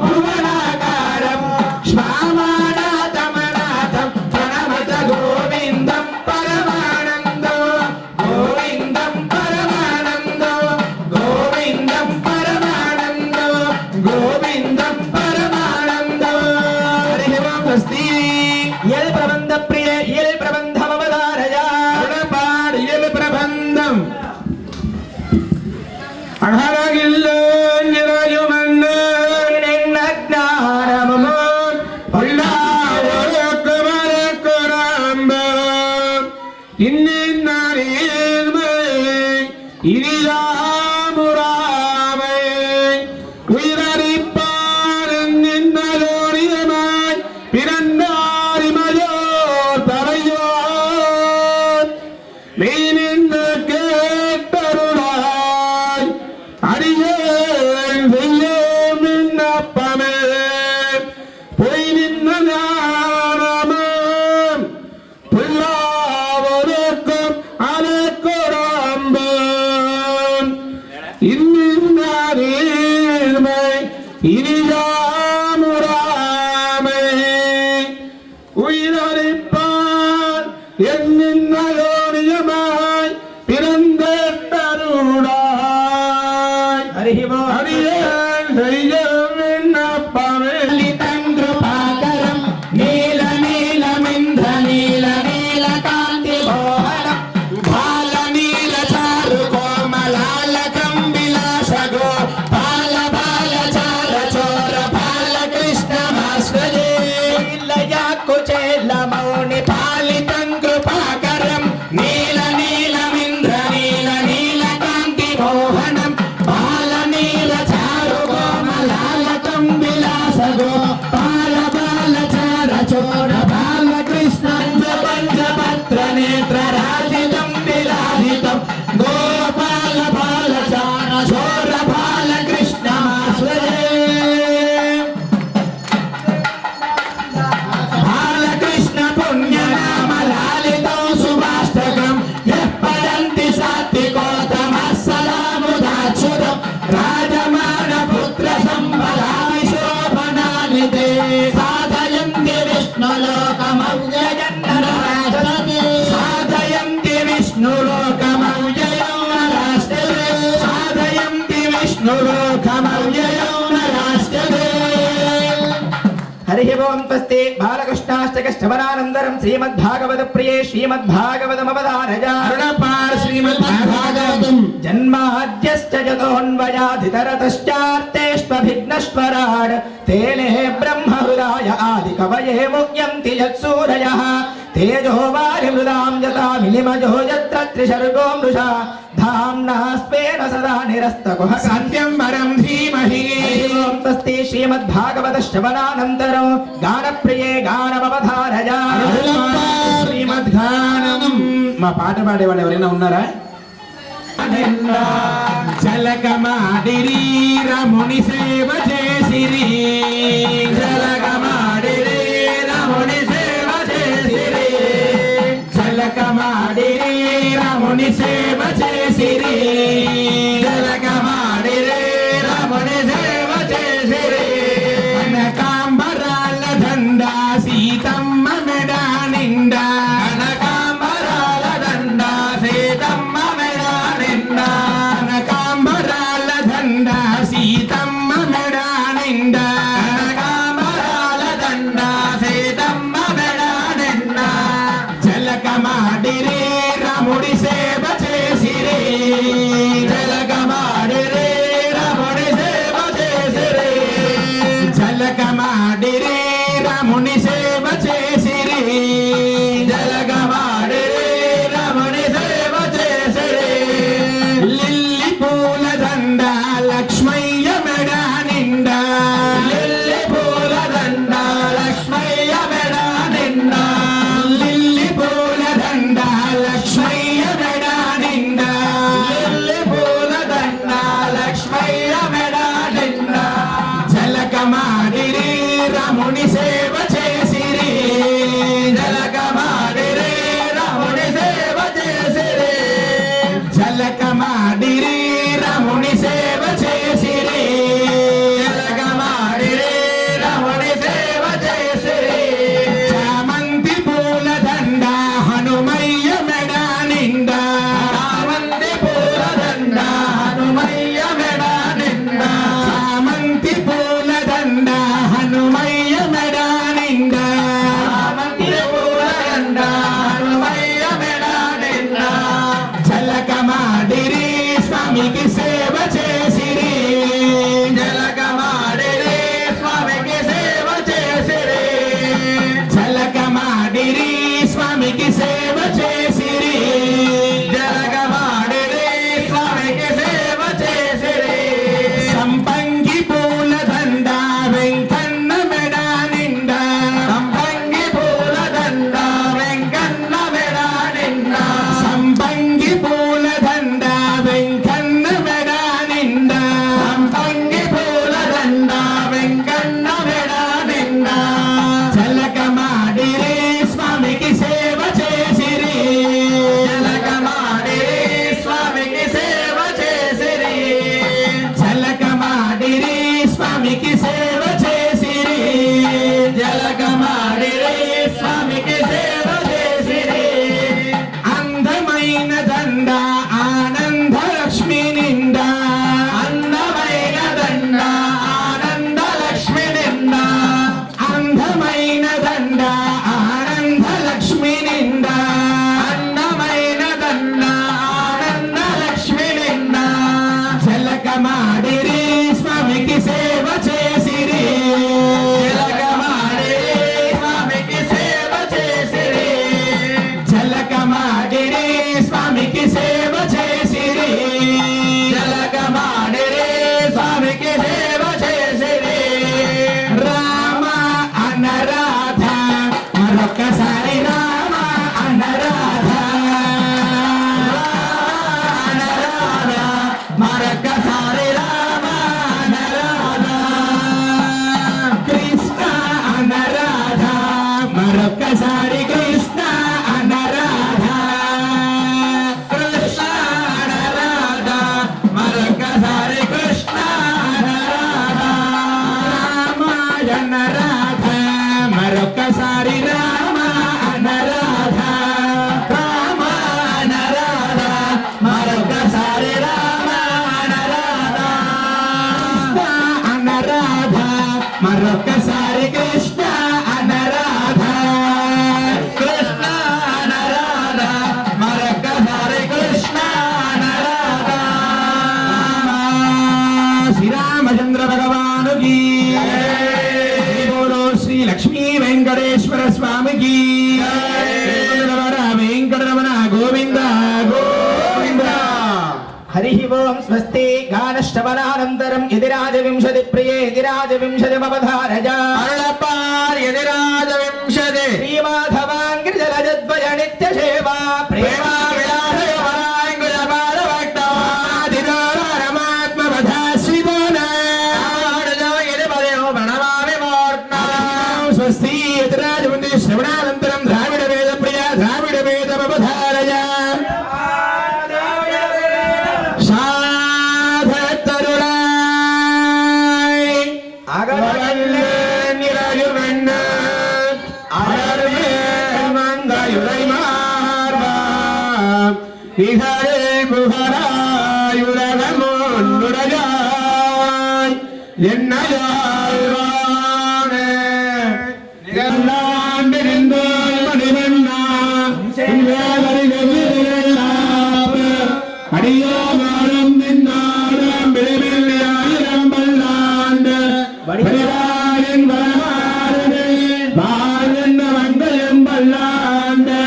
భువనాకారం శ్వామనాథమనాథం ప్రణమత గోవిందం పరమానందం గోవిందం పరమానందం గోవిందం పరమానందం గోవిందం పరమానందం హరి ఓం స్వస్తి యల్ ప్రబంధ ప్రియ యల్ ప్రబంధమవధారయ పాడు యల్ ప్రబంధం అహరగిల్ల నిరయుమన్న నిన్నజ్ఞానమము పొల్లావరకమరకరాంబ ఇన్నిన్నరీర్మై ఇరియామురామై உயிரறிப்பாரன் நின்னலோரியமாய் பிறந்தாரிமயோ தரையோர் மெய் நின்று கேட்டருளாய் அடியேன் வெய்யோம் விண்ணப்பமே பொய் நின்ன ஞானமும் புல்லாவருக்கும் அனக்கொடாம்பன் இன்னின்னீர்மை இனியாமுராமை உயிரறிப்பான் என்னின்னயோனியமாய் பிறந்தருளாய் அடியேன் செய்யும் விண்ணப்பமே தங்கிருபாகரம் நீல நீலமிந்திர நீல நீல காந்தி மோகனம் பால நீல சாரு கோமலாலகம் விலாசகோ பால பால చార చోర బాల కృష్ణ భాస్కరే ఇల్లయా కుచేల మౌని పాలితం కృపాకరం నీల నీలమింద్ర నీల నీల కాంతి మోహనం బాల నీల చారు కోమలాలకం విలాసగో బాల బాల చార చోర బాల కృష్ణ పంచపత్ర నేత్ర రాజితం విలాసితం గోపాల బాల చార చోర బాల కృష్ణ బాలకృష్ణ పుణ్యనామ లాలితం సుభాష్టకం యప్పడంతి సాత్వికోతమస్సలాముదాచ్యుతం రాజమాన పుత్ర సంపదామి శోభనాని తే సాధయంతి విష్ణులోకమవ్యయన్నరాష్ట్రతే సాధయంతి విష్ణులోకమవ్యయం నరాష్ట్రతే సాధయంతి విష్ణులోకమవ్యయం నరాష్ట్రతే హరి ఓం స్వస్తి బాలకృష్ణాష్టకశ్రవణానందరం శ్రీమద్భాగవత ప్రియే శ్రీమద్భాగవతమవధారయ అరుణపార్ శ్రీమద్భాగవతం జన్మాద్యశ్చ యతోన్వయాధితరతశ్చార్తేష్వభిఘ్నశ్వరాడ్ తేనే బ్రహ్మహృదాయ ఆది కవయే ముహ్యంతి యత్సూరయః తేజో వారిమృదాం యథా వినిమయో యత్ర త్రిశర్గో మృషా ధామ్నా స్వేన సదా నిరస్తకుహ కాంత్యం వరం ధీమహి ఓం స్వస్తి శ్రీమద్భాగవత శ్రవణానంతరం గానప్రియే గానమవధారయ శ్రీమద్గానం మా పాట పాడేవాళ్ళు ఎవరైనా ఉన్నారా జలకమాడిరి రముని సేవ చేసిరి జలకమాడిరి రముని సేవ చేసిరి జలకమాడిరి రముని సేవ చేసిరి జలకమాడిరి రముని సేవ మరొకసారి కృష్ణ అనరాధా కృష్ణ అనరాధా మరొకసారి కృష్ణ అనరాధా రామాయణ మరొకసారి రామ అనరాధా రామ అనరాధా మరొకసారి రామ అనరాధా అనరాధా మరొకసారి కృష్ణ అనరాధా కృష్ణ అనరాధా మరొకసారి కృష్ణ అనరాధా శ్రీరామచంద్ర భగవానుకి శ్రీ లక్ష్మీ వెంకటేశ్వర స్వామికి వెంకటరమణ గోవింద గోవింద. హరి ఓం స్వస్తి గానశ్రవణానంతరం యదిరాజ వింశతి ప్రియే యదిరాజ వింశతిమవధారజ అరుళపార్ యదిరాజ వింశతి శ్రీమాధవాంగ్రిజలజద్వయ నిత్య సేవా ప్రేమ విలాసయ వరాంగుజ స్వస్తి యతిరాజ శ్రవణానంతరం ద్రావిడ వేద ప్రియ ద్రావిడ వేద అవధారయ సాధతరుళాయ్ అగవల్లెనిరయువెన్న అరర్వే మందయురై మార్వా ఇహరే గుహరాయురగమున్నురజాయ్ ఎన్నయాల్వానే நிகழ்ந்தாண்டிருந்தோய் மணிவண்ணா அடியோமானம் நின்னாரம் விளைவில்லாயிரம் பல்லாண்டு வடிவாயின் வரமாறுதே வாழ்ந்த மங்கையும் பல்லாண்டு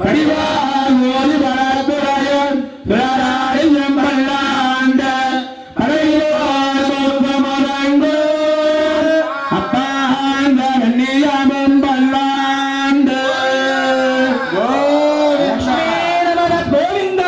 வடிவான் ஓதி வரத்துறையும் பிறராயும் பல்லாண்டு அடையோமரங்கு அப்பாண்ட நியமம் பல்லாண்டு கோவிந்த கோவிந்த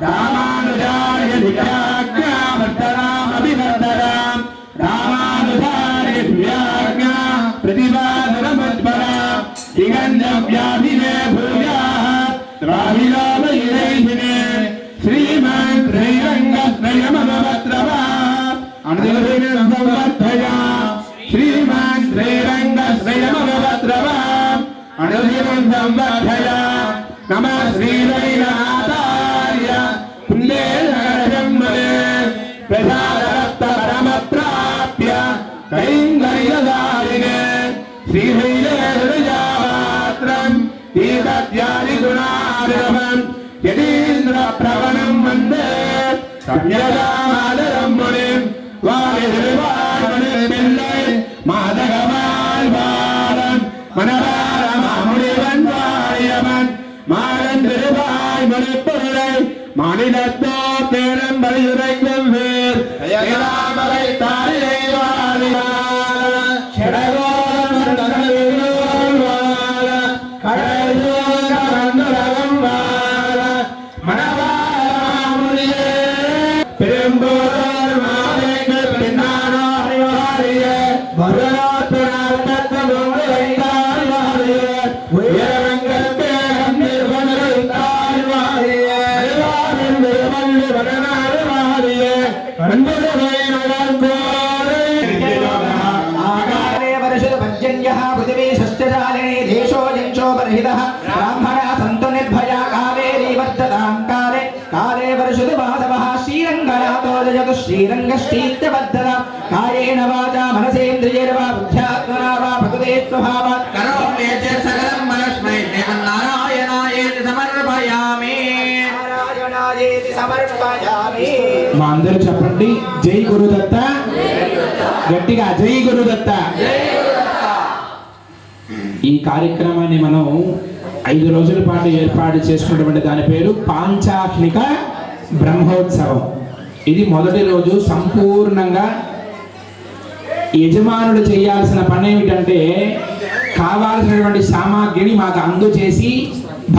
ராமானுஜாய திவ்யாக்ஞாமர்த்தராமபிநர்த்தராம் ராமானுஜாய திவ்யாக்ஞா பிரதிபாதரமத்பராம் திகஞ்சவ்யாபினே பூயாத் ராவிலாபயிரைஹினே श्रीमान श्रीरंगश्रयमवत्रवा अनुदिनं संवर्धया श्रीमान श्रीरंगश्रयमवत्रवा अनुदिनं संवर्धया नमः श्रीरैनाथाय पुण्ये नगरजन्मने प्रसादरत्त परमप्राप्य कैङ्कर्यदायिने श्रीशैलेशजावात्रं तीर्थत्यादिगुणार्णवम् यदीन्द्र प्रवणं वन्दे कन्यदामादरं मुनिं वालिर्वाणिर्पिल्लै माधगवाल्वारं मनवारमामुनिवन् वायवन् मारन्दिर्वाय मणिपुरै मानिलत्तो तेनं बलियुरैवं वीर यदामरै तारियै वालिवार षडगोरमण्डलविलोलवार कडयोरमण्डलं वार मनवारमामुनिये பெரும்போர் மாலைகள் பின்னாரியே வருணாத்மனார்த்தமுறைந்தாரியே உயரங்கள் பேரம் நிர்வனரைந்தாரியே நிர்வல்லி வடனாரியே கண்புரை நலங்கோரை ஆகாரே வருஷத பஞ்சன்யः पृथिवी षष्ठजालिनी देशो जंशो बर्हितः ब्राह्मणा सन्तु निर्भया कावेरी वर्धतां काले काले वर्षतु वासवः श्रीरङ्गनाथो जयतु श्रीरङ्गश्रीत्यबद्धता कायेन वाचा मनसेन्द्रियैर्वा बुद्ध्यात्मना वा प्रकृते स्वभावात् करोम्येते सकलं परस्मै नारायणायेति समर्पयामि नारायणायेति समर्पयामि మా అందరూ చెప్పండి జై గురుదత్త గట్టిగా జై గురుదత్త. ఈ కార్యక్రమాన్ని మనం 5 రోజుల పాటు ఏర్పాటు చేసుకున్నటువంటి దాని పేరు పాంచాహ్నిక బ్రహ్మోత్సవం. ఇది మొదటి రోజు సంపూర్ణంగా యజమానులు చేయాల్సిన పని ఏమిటంటే కావాల్సినటువంటి సామాగ్రిని మాకు అందజేసి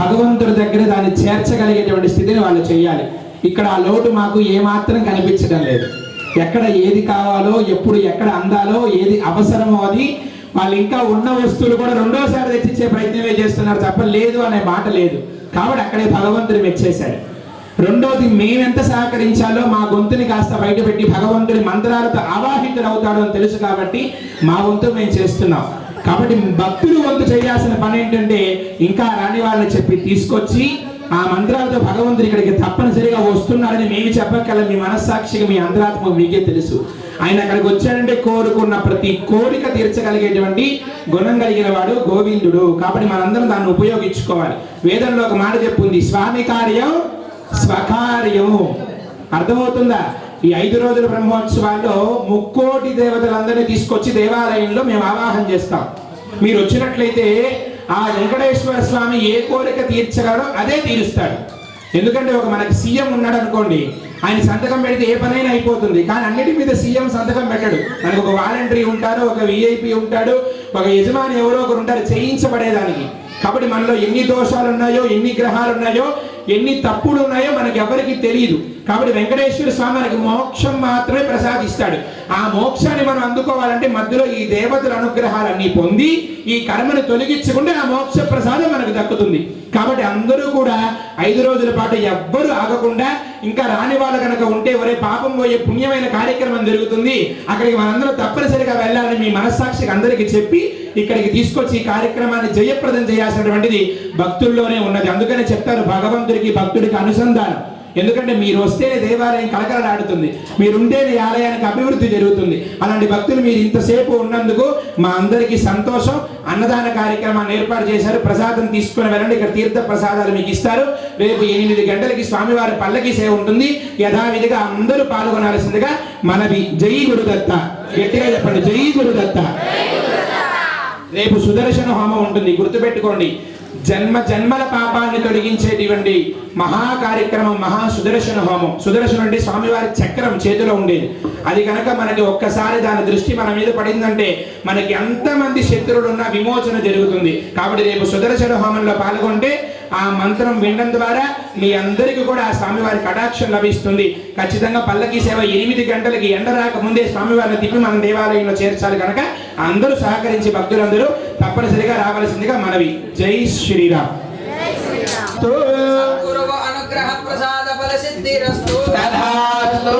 భగవంతుడి దగ్గర దాన్ని చేర్చగలిగేటువంటి స్థితిని వాళ్ళు చేయాలి. ఇక్కడ ఆ లోటు మాకు ఏమాత్రం కనిపించడం లేదు. ఎక్కడ ఏది కావాలో, ఎప్పుడు ఎక్కడ అందాలో, ఏది అవసరమో అది వాళ్ళు ఇంకా ఉన్న వస్తువులు కూడా రెండోసారి తెచ్చిచ్చే ప్రయత్నమే చేస్తున్నారు తప్ప లేదు అనే మాట లేదు. కాబట్టి అక్కడే భగవంతుడు మెచ్చేశాడు. రెండోది, మేమెంత సహకరించాలో మా గొంతుని కాస్త బయటపెట్టి భగవంతుడి మంత్రాలతో ఆవాహితులు అవుతాడు అని తెలుసు కాబట్టి మా వంతు మేము చేస్తున్నాం. కాబట్టి భక్తులు వంతు చేయాల్సిన పని ఏంటంటే ఇంకా రాని వాళ్ళని చెప్పి తీసుకొచ్చి ఆ మంత్రాలతో భగవంతుడు ఇక్కడికి తప్పనిసరిగా వస్తున్నాడని మేము చెప్పగలం. మీ మనస్సాక్షిగా మీ అంతరాత్మ మీకే తెలుసు. ఆయన అక్కడికి వచ్చాడంటే కోరుకున్న ప్రతి కోరిక తీర్చగలిగేటువంటి గుణం కలిగిన వాడు గోవిందుడు. కాబట్టి మనందరం దాన్ని ఉపయోగించుకోవాలి. వేదంలో ఒక మాట చెప్పుంది, స్వామి కార్యం స్వకార్యము. అర్థమవుతుందా? ఈ 5 రోజుల బ్రహ్మోత్సవాల్లో 3,000,000 దేవతలందరినీ తీసుకొచ్చి దేవాలయంలో మేము ఆవాహన చేస్తాం. మీరు వచ్చినట్లయితే ఆ వెంకటేశ్వర స్వామి ఏ కోరిక తీర్చగలడో అదే తీరుస్తాడు. ఎందుకంటే ఒక మనకి సీఎం ఉన్నాడు అనుకోండి, ఆయన సంతకం పెడితే ఏ పనైనా అయిపోతుంది. కానీ అన్నిటి మీద సీఎం సంతకం పెట్టాడు. మనకు ఒక వాలంటరీ ఉంటాడు, ఒక విఐపి ఉంటాడు, ఒక యజమాని ఎవరో ఒకరు ఉంటారు చేయించబడేదానికి. కాబట్టి మనలో ఎన్ని దోషాలు ఉన్నాయో, ఎన్ని గ్రహాలు ఉన్నాయో, ఎన్ని తప్పులు ఉన్నాయో మనకి ఎవరికి తెలియదు. కాబట్టి వెంకటేశ్వర స్వామి మనకి మోక్షం మాత్రమే ప్రసాదిస్తాడు. ఆ మోక్షాన్ని మనం అందుకోవాలంటే మధ్యలో ఈ దేవతల అనుగ్రహాలన్నీ పొంది ఈ కర్మను తొలగించకుండా ఆ మోక్ష ప్రసాదం మనకు దక్కుతుంది. కాబట్టి అందరూ కూడా 5 రోజుల పాటు ఎవ్వరూ ఆగకుండా, ఇంకా రాని వాళ్ళు కనుక ఉంటే ఒరే పాపం పోయే పుణ్యమైన కార్యక్రమం జరుగుతుంది, అక్కడికి మనందరూ తప్పనిసరిగా వెళ్ళాలని మీ మనస్సాక్షికి అందరికీ చెప్పి ఇక్కడికి తీసుకొచ్చి ఈ కార్యక్రమాన్ని జయప్రదం చేయాల్సినటువంటిది భక్తుల్లోనే ఉన్నది. అందుకనే చెప్తారు భగవంతుడికి భక్తుడికి అనుసంధానం. ఎందుకంటే మీరు వస్తేనే దేవాలయం కలకలలాడుతుంది, మీరుంటేనే ఆలయానికి అభివృద్ధి జరుగుతుంది. అలాంటి భక్తులు మీరు ఇంతసేపు ఉన్నందుకు మా అందరికీ సంతోషం. అన్నదాన కార్యక్రమాన్ని ఏర్పాటు చేశారు. ప్రసాదం తీసుకుని వెళ్ళండి, ఇక్కడ తీర్థ ప్రసాదాలు మీకు ఇస్తారు. రేపు 8 గంటలకి స్వామివారి పల్లకి సేవ ఉంటుంది. యథావిధిగా అందరూ పాల్గొనాల్సిందిగా మనవి. జై గురుదత్త. గట్టిగా చెప్పండి, జై గురుదత్త. రేపు సుదర్శన హోమం ఉంటుంది, గుర్తుపెట్టుకోండి. జన్మ జన్మల పాపాన్ని తొలగించేటువంటి మహా కార్యక్రమం మహా సుదర్శన హోమం. సుదర్శనం అంటే స్వామివారి చక్రం చేతిలో ఉండేది. అది కనుక మనకి ఒక్కసారి దాని దృష్టి మన మీద పడిందంటే మనకి ఎంతమంది శత్రువులు ఉన్నా విమోచన జరుగుతుంది. కాబట్టి రేపు సుదర్శన హోమంలో పాల్గొంటే ఆ మంత్రం వినడం ద్వారా మీ అందరికీ కూడా ఆ స్వామివారి కటాక్షం లభిస్తుంది. ఖచ్చితంగా పల్లకి సేవ 8 గంటలకి ఎండ రాక ముందే స్వామివారిని తిప్పి మనం దేవాలయంలో చేర్చాలి. కనుక అందరూ సహకరించి భక్తులందరూ తప్పనిసరిగా రావాల్సిందిగా మనవి. జై శ్రీరామ్. అనుగ్రహ ప్రసాద ఫల సిద్ధిరస్తు. తథాస్తు.